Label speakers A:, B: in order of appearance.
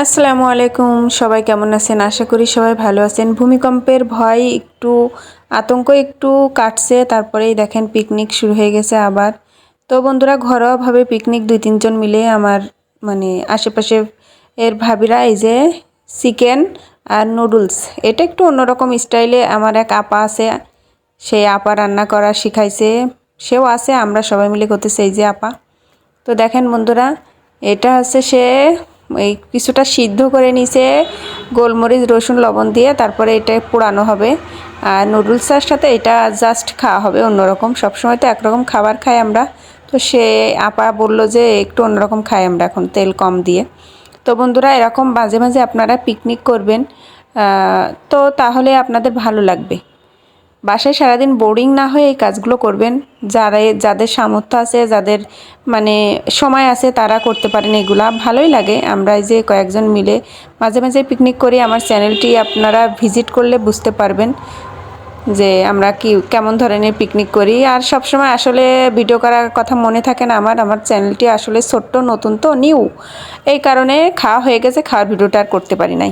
A: আসসালামু আলাইকুম, সবাই কেমন আছেন? আশা করি সবাই ভালো আছেন। ভূমিকম্পের ভয় একটু, আতঙ্ক একটু কাটছে, তারপরেই দেখেন পিকনিক শুরু হয়ে গেছে আবার। তো বন্ধুরা, ঘরোয়াভাবে পিকনিক 2-3 জন মিলে আমার আশেপাশে এর ভাবিরা এই যে চিকেন আর নুডলস, এটা একটু অন্যরকম স্টাইলে আমার এক আপা আছে, সেই আপা রান্না করা শিখাইছে, সেও আছে, আমরা সবাই মিলে করতেছি এই যে আপা। তো দেখেন বন্ধুরা, এটা হচ্ছে সে এই কিছুটা সিদ্ধ করে নিছে গোলমরিচ রসুন লবণ দিয়ে, তারপরে এটা পোড়ানো হবে। আর নুডলসের সাথে এটা জাস্ট খাওয়া হবে অন্যরকম। সবসময় তো একরকম খাবার খাই আমরা, তো সে আপা বলল যে একটু অন্যরকম খাই আমরা এখন, তেল কম দিয়ে। তো বন্ধুরা, এরকম মাঝে মাঝে আপনারা পিকনিক করবেন, তো তাহলে আপনাদের ভালো লাগবে। বাসায় সারাদিন বোরিং না হয়ে এই কাজগুলো করবেন। যাদের সামর্থ্য আছে, যাদের সময় আছে, তারা করতে পারেন এগুলা, ভালোই লাগে। আমরা এই যে কয়েকজন মিলে মাঝে মাঝে পিকনিক করি। আমার চ্যানেলটি আপনারা ভিজিট করলে বুঝতে পারবেন যে আমরা কেমন ধরনের পিকনিক করি। আর সব সময় আসলে ভিডিও করার কথা মনে থাকে না আমার চ্যানেলটি আসলে ছোট্ট, নতুন তো, নিউ, এই কারণে খাওয়া হয়ে গেছে, খাওয়ার ভিডিওটা আর করতে পারি নাই।